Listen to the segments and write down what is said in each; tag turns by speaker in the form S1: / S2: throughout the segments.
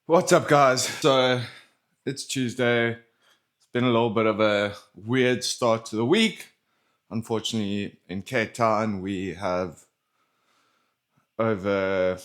S1: What's up, guys? So it's Tuesday. It's been a little bit of a weird start to the week. Unfortunately, in Cape Town, we have over,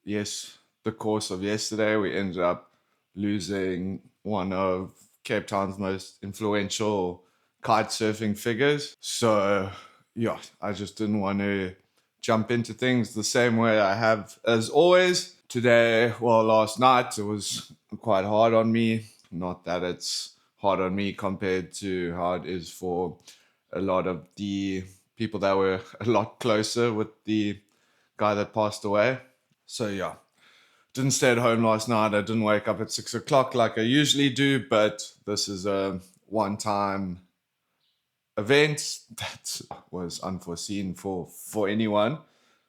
S1: the course of yesterday, we ended up losing one of Cape Town's most influential kite surfing figures. So, yeah, I just didn't want to jump into things the same way I have as always. Today, well, last night, it was quite hard on me. Not that it's hard on me compared to how it is for a lot of the people that were a lot closer with the guy that passed away. So, yeah, didn't stay at home last night. I didn't wake up at 6 o'clock like I usually do, but this is a one time event that was unforeseen for anyone.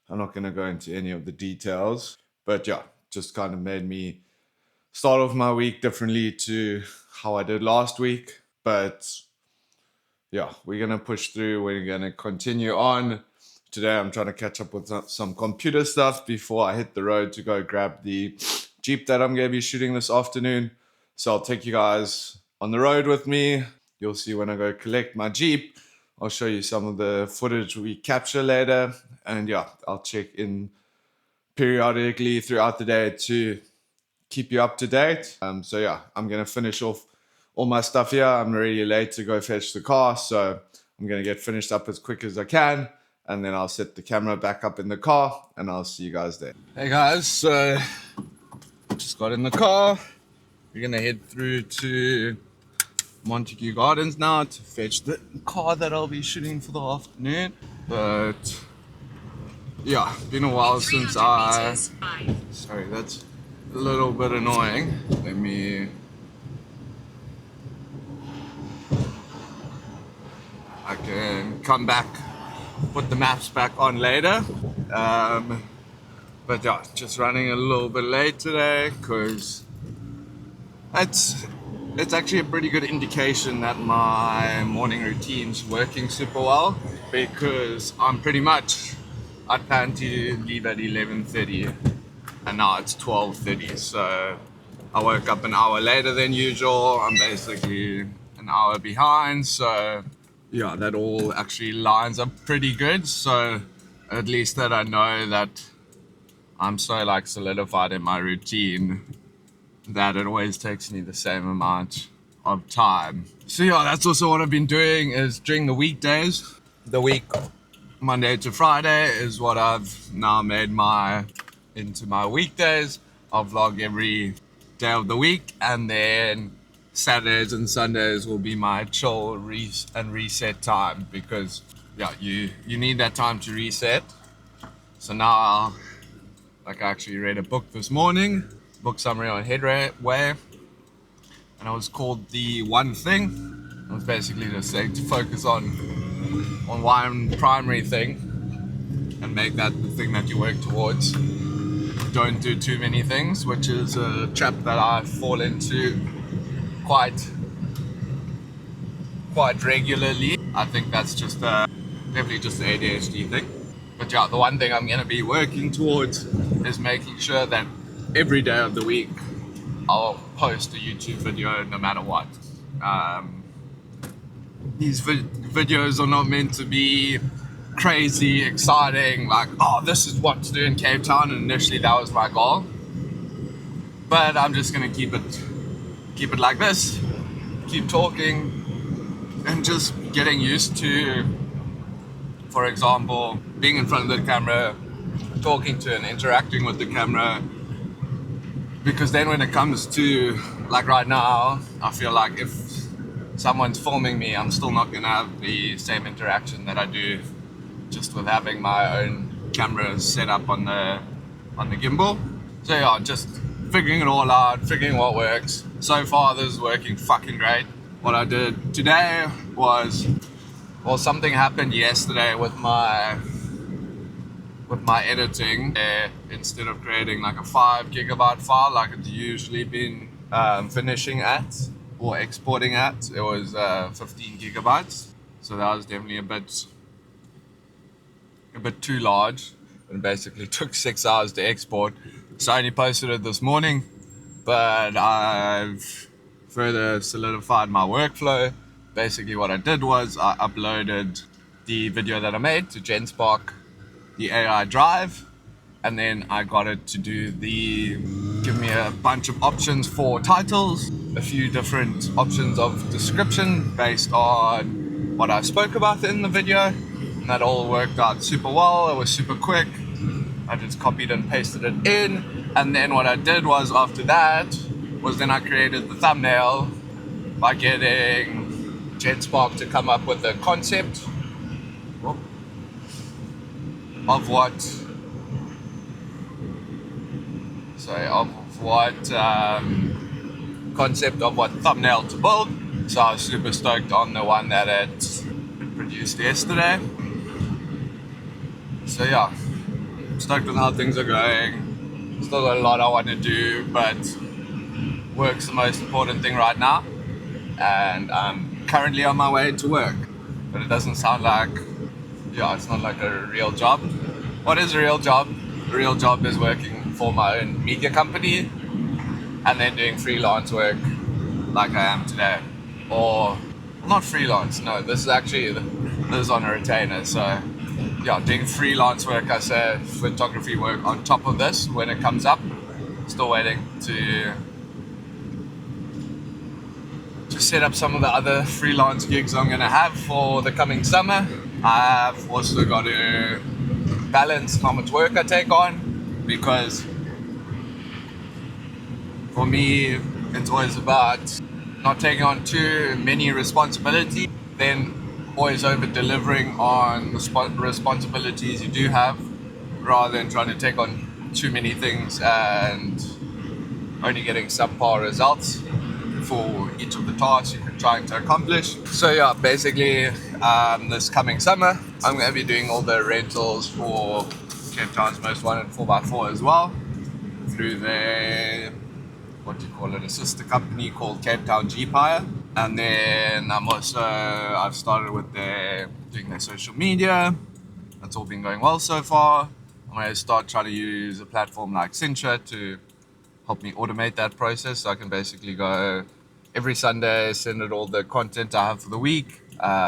S1: I'm not going to go into any of the details, but yeah, just kind of made me start off my week differently to how I did last week. But yeah, we're going to push through. We're going to continue on. Today, I'm trying to catch up with some computer stuff before I hit the road to go grab the Jeep that I'm going to be shooting this afternoon. So I'll take you guys on the road with me. You'll see when I go collect my Jeep. I'll show you some of the footage we capture later. And yeah, I'll check in periodically throughout the day to keep you up to date. So yeah, I'm going to finish off all my stuff here. I'm really late to go fetch the car. So I'm going to get finished up as quick as I can. And then I'll set the camera back up in the car and I'll see you guys there. Hey guys, so just got in the car. We're going to head through to Montague Gardens now to fetch the car that I'll be shooting for the afternoon. But yeah, been a while since sorry, that's a little bit annoying. I can come back, put the maps back on later. But yeah, just running a little bit late today because it's actually a pretty good indication that my morning routine's working super well, because I plan to leave at 11:30 and now it's 12:30, so I woke up an hour later than usual. I'm basically an hour behind, so yeah, that all actually lines up pretty good. So at least that I know that I'm so solidified in my routine that it always takes me the same amount of time. So yeah, that's also what I've been doing is during the weekdays. The week Monday to Friday is what I've now made into my weekdays. I'll vlog every day of the week, and then Saturdays and Sundays will be my chill and reset time, because yeah, you need that time to reset. So now, I actually read a book this morning, book summary on headway, and it was called The One Thing. It was basically just saying to focus on one primary thing and make that the thing that you work towards. Don't do too many things, which is a trap that I fall into quite regularly. I think that's just definitely just the ADHD thing. But yeah, the one thing I'm going to be working towards is making sure that every day of the week I'll post a YouTube video no matter what. These videos are not meant to be crazy, exciting, this is what to do in Cape Town, and initially that was my goal. But I'm just going to keep it like this, keep talking, and just getting used to, for example, being in front of the camera, talking to and interacting with the camera. Because then when it comes to, right now, I feel like if someone's filming me, I'm still not going to have the same interaction that I do just with having my own camera set up on the gimbal. So yeah, just figuring it all out, figuring what works. So far, this is working fucking great. What I did today was, something happened yesterday with my editing. Instead of creating a 5 gigabyte file like it's usually been finishing at or exporting at, it was 15 gigabytes. So that was definitely a bit too large, and basically took 6 hours to export. So I only posted it this morning. but I've further solidified my workflow. Basically what I did was I uploaded the video that I made to GenSpark the AI drive, and then I got it to give me a bunch of options for titles, a few different options of description based on what I spoke about in the video, and that all worked out super well. It was super quick. I just copied and pasted it in, and then what I did was after that was then I created the thumbnail by getting GenSpark to come up with a concept of what concept of what thumbnail to build. So I was super stoked on the one that it produced yesterday. So yeah, stoked with how things are going. Still got a lot I want to do, but work's the most important thing right now, and I'm currently on my way to work. But it doesn't sound like, it's not like a real job. What is a real job? A real job is working for my own media company and then doing freelance work like I am today. Or not freelance, no, this is on a retainer. So yeah, doing freelance work, I say photography work on top of this when it comes up. Still waiting to set up some of the other freelance gigs I'm gonna have for the coming summer. I've also got to balance how much work I take on, because for me it's always about not taking on too many responsibilities, then always over delivering on the responsibilities you do have, rather than trying to take on too many things and only getting subpar results for each of the tasks you're trying to accomplish. So yeah, basically this coming summer I'm going to be doing all the rentals for Cape Town's most wanted 4x4 as well, through their, a sister company called Cape Town Jeep Hire. And then I've started with doing their social media. That's all been going well so far. I'm going to start trying to use a platform like Cincha to help me automate that process, so I can basically go every Sunday, send it all the content I have for the week,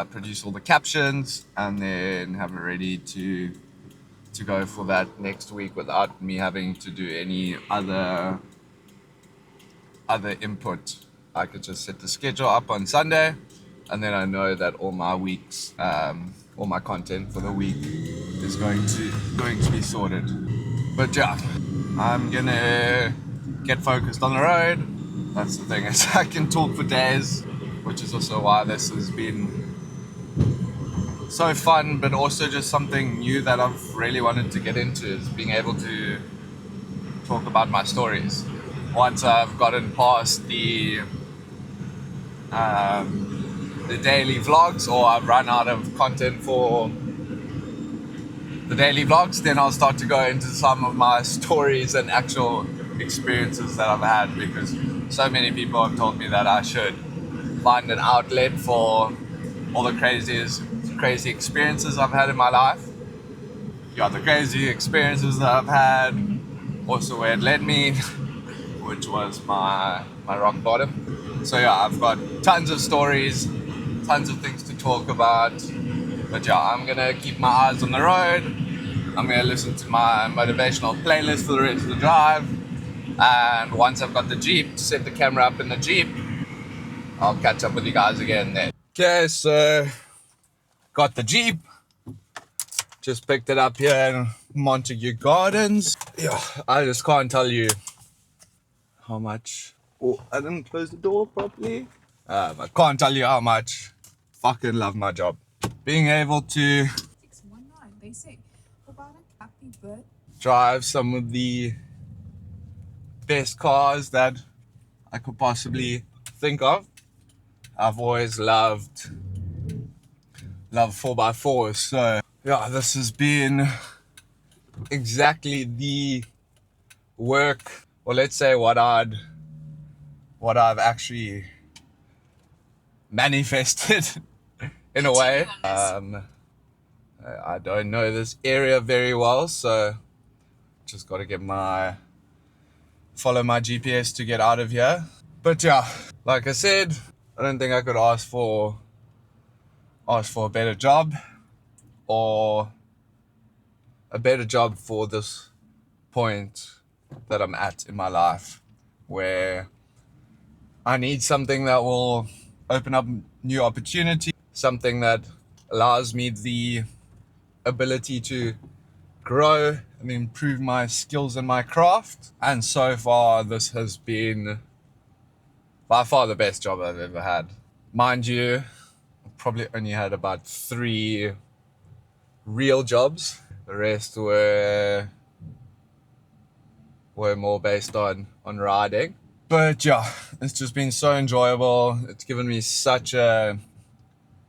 S1: produce all the captions, and then have it ready to go for that next week without me having to do any other input. I could just set the schedule up on Sunday, and then I know that all my content for the week is going to be sorted. But yeah, I'm gonna get focused on the road. That's the thing, is I can talk for days, which is also why this has been so fun, but also just something new that I've really wanted to get into, is being able to talk about my stories. Once I've gotten past the daily vlogs, or I've run out of content for the daily vlogs, then I'll start to go into some of my stories and actual experiences that I've had, because so many people have told me that I should find an outlet for all the crazy experiences I've had in my life. Yeah, the crazy experiences that I've had, also where it led me, which was my rock bottom. So yeah, I've got tons of stories, tons of things to talk about. But yeah, I'm gonna keep my eyes on the road. I'm gonna listen to my motivational playlist for the rest of the drive. And once I've got the Jeep, set the camera up in the Jeep, I'll catch up with you guys again then. Okay, so got the Jeep. Just picked it up here in Montague Gardens. Yeah, I just can't tell you how much. Oh, I didn't close the door properly. I can't tell you how much fucking love my job. Being able to drive some of the best cars that I could possibly think of. I've always loved 4x4s, so yeah, this has been exactly the work, or let's say what I've actually manifested in a way. I don't know this area very well, so just got to get my follow my GPS to get out of here. But yeah, like I said, I don't think I could ask for a better job, or a better job for this point that I'm at in my life, where I need something that will open up new opportunities, something that allows me the ability to grow and improve my skills in my craft. And so far, this has been by far the best job I've ever had. Mind you, I've probably only had about 3 real jobs. The rest were more based on riding. But yeah, it's just been so enjoyable. It's given me such a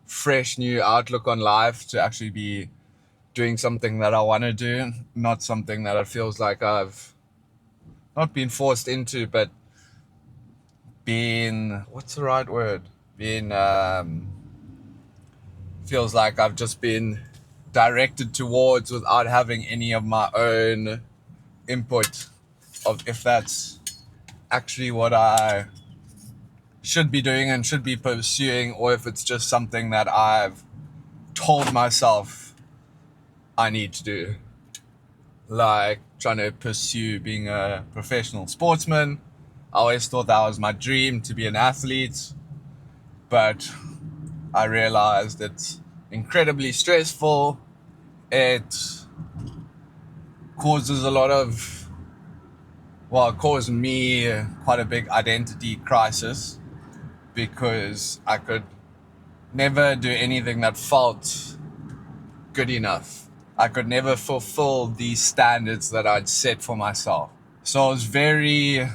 S1: fresh new outlook on life to actually be doing something that I want to do, not something that it feels like I've not been forced into, but been, what's the right word? Been, feels like I've just been directed towards without having any of my own input of if that's actually what I should be doing and should be pursuing, or if it's just something that I've told myself I need to do. Like trying to pursue being a professional sportsman. I always thought that was my dream, to be an athlete, but I realized it's incredibly stressful. It causes a lot of, well, it caused me quite a big identity crisis, because I could never do anything that felt good enough. I could never fulfill the standards that I'd set for myself. So it was very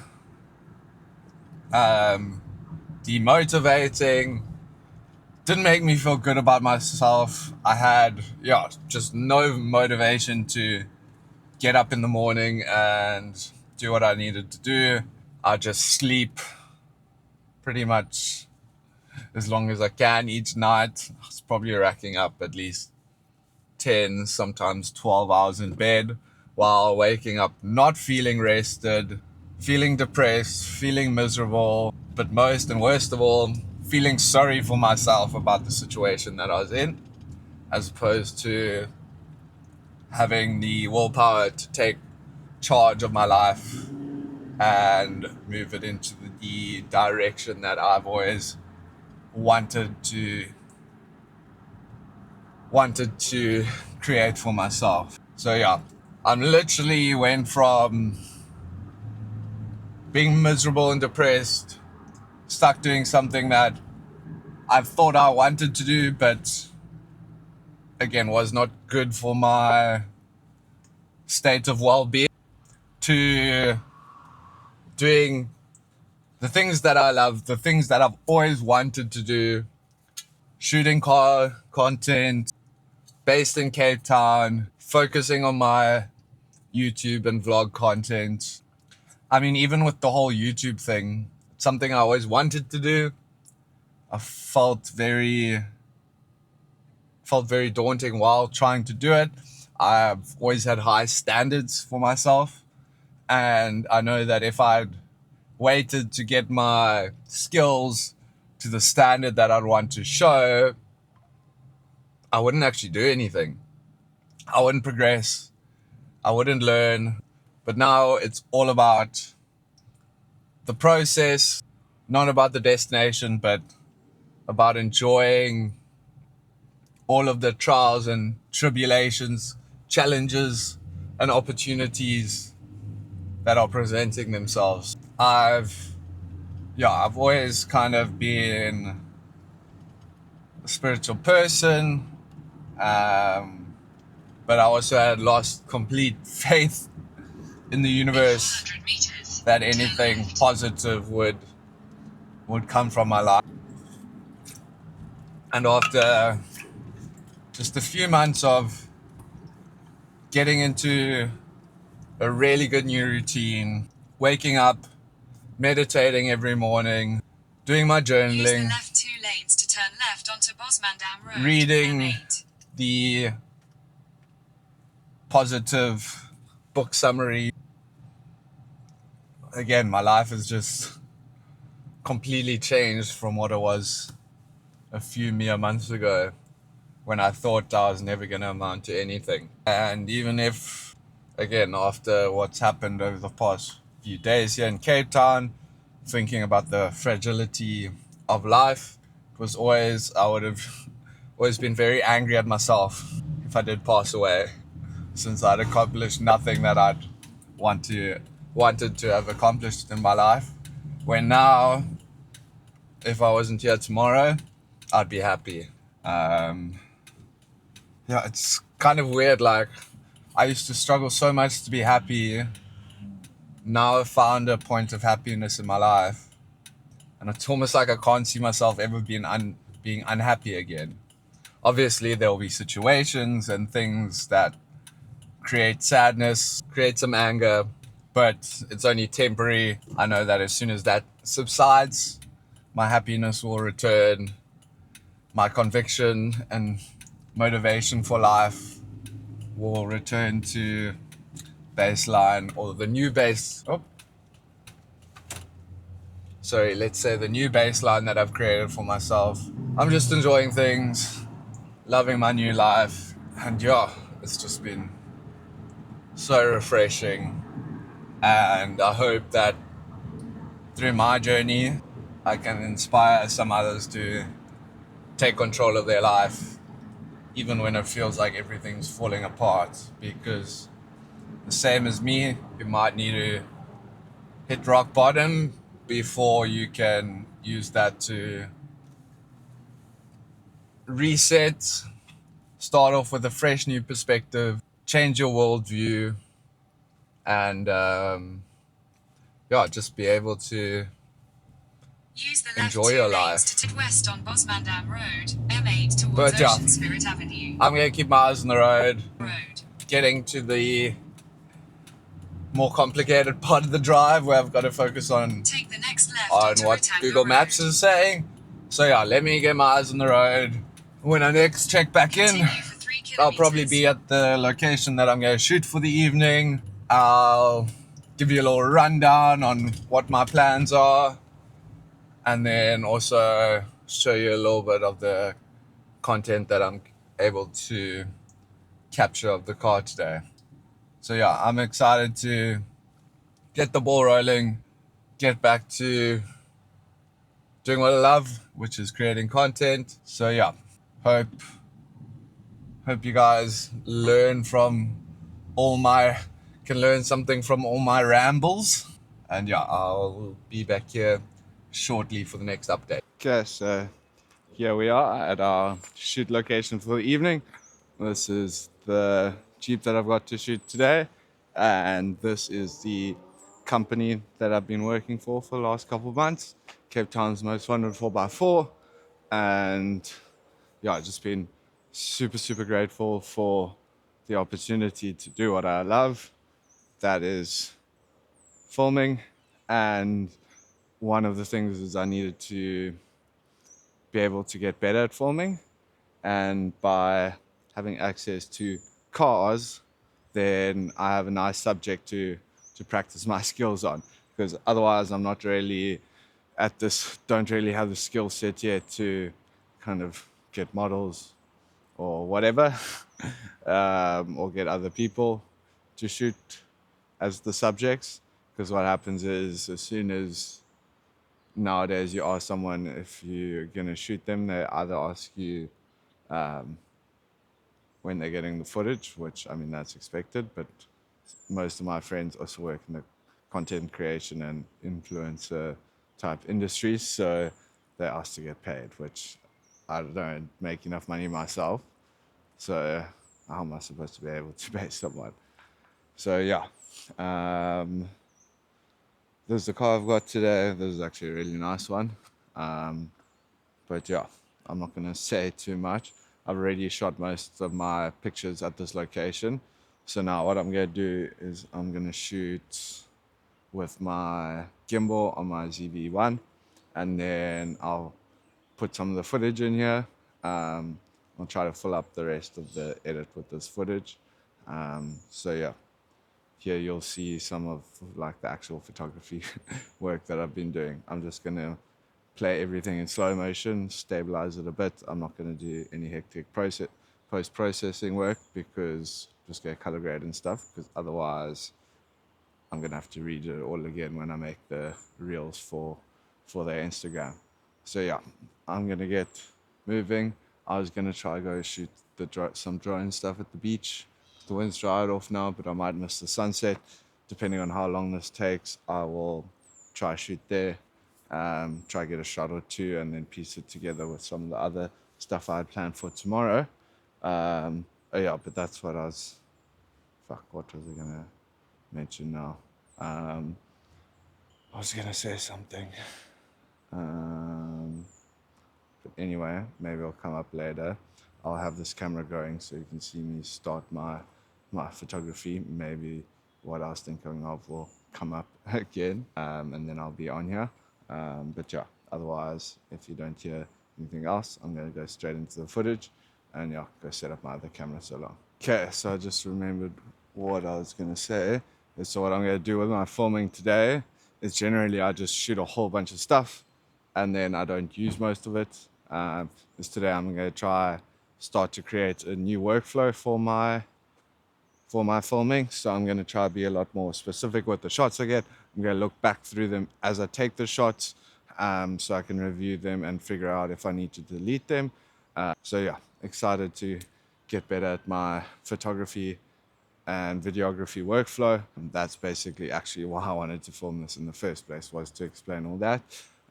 S1: demotivating. Didn't make me feel good about myself. I had, just no motivation to get up in the morning and do what I needed to do. I just sleep pretty much as long as I can each night. I was probably racking up at least 10, sometimes 12 hours in bed, while waking up not feeling rested, feeling depressed, feeling miserable, but most and worst of all, feeling sorry for myself about the situation that I was in, as opposed to having the willpower to take charge of my life and move it into the direction that I've always wanted to create for myself. So yeah, I'm literally went from being miserable and depressed, stuck doing something that I thought I wanted to do, but again was not good for my state of well-being, to doing the things that I love, the things that I've always wanted to do, shooting car content based in Cape Town, focusing on my YouTube and vlog content. I mean, even with the whole YouTube thing, it's something I always wanted to do. I felt very daunting while trying to do it. I've always had high standards for myself, and I know that if I'd waited to get my skills to the standard that I'd want to show, I wouldn't actually do anything. I wouldn't progress. I wouldn't learn. But now it's all about the process, not about the destination, but about enjoying all of the trials and tribulations, challenges, and opportunities that are presenting themselves. I've always kind of been a spiritual person, but I also had lost complete faith in the universe that anything positive would come from my life. And after just a few months of getting into a really good new routine, waking up, meditating every morning, doing my journaling, use the left 2 lanes to turn left onto Bosmandam Road, reading the positive book summary, again, my life has just completely changed from what it was a few mere months ago when I thought I was never going to amount to anything. And even if, again, after what's happened over the past few days here in Cape Town, thinking about the fragility of life, it was always, I would have always been very angry at myself if I did pass away, since I'd accomplished nothing that I'd wanted to have accomplished in my life. When now, if I wasn't here tomorrow, I'd be happy. Yeah, it's kind of weird. Like, I used to struggle so much to be happy. Now I've found a point of happiness in my life, and it's almost like I can't see myself ever being unhappy again. Obviously, there will be situations and things that create sadness, create some anger, but it's only temporary. I know that as soon as that subsides, my happiness will return, my conviction and motivation for life will return to baseline, or the new base. Oh, sorry, let's say the new baseline that I've created for myself. I'm just enjoying things, loving my new life, and yeah, it's just been so refreshing. And I hope that through my journey, I can inspire some others to take control of their life, even when it feels like everything's falling apart. Because the same as me, you might need to hit rock bottom before you can use that to reset, start off with a fresh new perspective, change your worldview, and yeah, just be able to
S2: use the
S1: enjoy your life.
S2: To take west on Bosmandam Road, M8 towards
S1: But yeah,
S2: Ocean Spirit Avenue.
S1: I'm gonna keep my eyes on the road. Getting to the more complicated part of the drive where I've got to focus on
S2: take the next left
S1: on what Google Maps is saying. So yeah, let me get my eyes on the road. When I next check back in, I'll probably be at the location that I'm going to shoot for the evening. I'll give you a little rundown on what my plans are, and then also show you a little bit of the content that I'm able to capture of the car today. So yeah, I'm excited to get the ball rolling, get back to doing what I love, which is creating content. So yeah, hope you guys can learn something from all my rambles. And yeah, I'll be back here shortly for the next update. Okay, so here we are at our shoot location for the evening. This is the Jeep that I've got to shoot today, and this is the company that I've been working for the last couple of months, Cape Town's most wanted 4x4. And yeah, I've just been super grateful for the opportunity to do what I love, that is filming. And one of the things is I needed to be able to get better at filming, and by having access to cars, then I have a nice subject to practice my skills on, because otherwise I'm not really don't really have the skill set yet to kind of get models or whatever, or get other people to shoot as the subjects. Because what happens is, as soon as nowadays you ask someone if you're going to shoot them, they either ask you when they're getting the footage, which, I mean, that's expected, but most of my friends also work in the content creation and influencer type industries, so they ask to get paid, which I don't make enough money myself, so how am I supposed to be able to pay someone? So yeah, this is the car I've got today. This is actually a really nice one. But yeah, I'm not going to say too much. I've already shot most of my pictures at this location. So now what I'm going to do is I'm going to shoot with my gimbal on my ZV-1, and then I'll put some of the footage in here. I'll try to fill up the rest of the edit with this footage. So yeah, here you'll see some of like the actual photography work that I've been doing. I'm just gonna play everything in slow motion, stabilize it a bit. I'm not gonna do any hectic post-processing work because just get color grade and stuff, because otherwise I'm gonna have to redo it all again when I make the reels for their Instagram. So yeah, I'm gonna get moving. I was gonna try go shoot some drone stuff at the beach. The wind's dried off now, but I might miss the sunset. Depending on how long this takes, I will try shoot there, try get a shot or two, and then piece it together with some of the other stuff I had planned for tomorrow. Oh yeah, but that's what I was. Fuck, what was I gonna mention now? I was gonna say something. But anyway, maybe I'll come up later. I'll have this camera going so you can see me start my photography. Maybe what I was thinking of will come up again, and then I'll be on here. But yeah, otherwise, if you don't hear anything else, I'm gonna go straight into the footage and yeah, go set up my other camera so long. Okay, so I just remembered what I was gonna say. So what I'm gonna do with my filming today is generally I just shoot a whole bunch of stuff and then I don't use most of it. Because today I'm going to try start to create a new workflow for my filming. So I'm going to try to be a lot more specific with the shots I get. I'm going to look back through them as I take the shots, so I can review them and figure out if I need to delete them. So yeah, excited to get better at my photography and videography workflow. And that's basically actually why I wanted to film this in the first place, was to explain all that.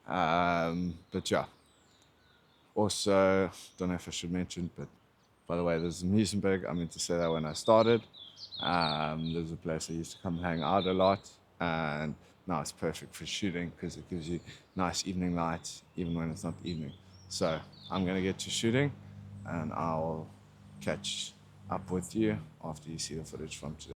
S1: But yeah, also, don't know if I should mention, but by the way, there's Muizenberg. I meant to say that when I started. There's a place I used to come hang out a lot, and now it's perfect for shooting because it gives you nice evening lights even when it's not evening. So I'm gonna get to shooting, and I'll catch up with you after you see the footage from today.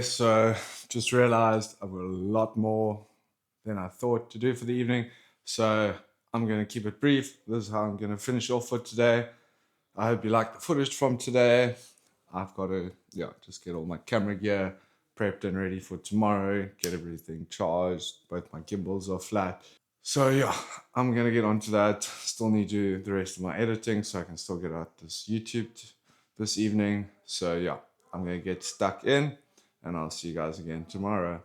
S1: so just realized I've got a lot more than I thought to do for the evening. So I'm going to keep it brief. This is how I'm going to finish off for today. I hope you like the footage from today. I've got to, just get all my camera gear prepped and ready for tomorrow, get everything charged. Both my gimbals are flat. So I'm going to get onto that. Still need to do the rest of my editing so I can still get out this YouTube this evening. So I'm going to get stuck in and I'll see you guys again tomorrow.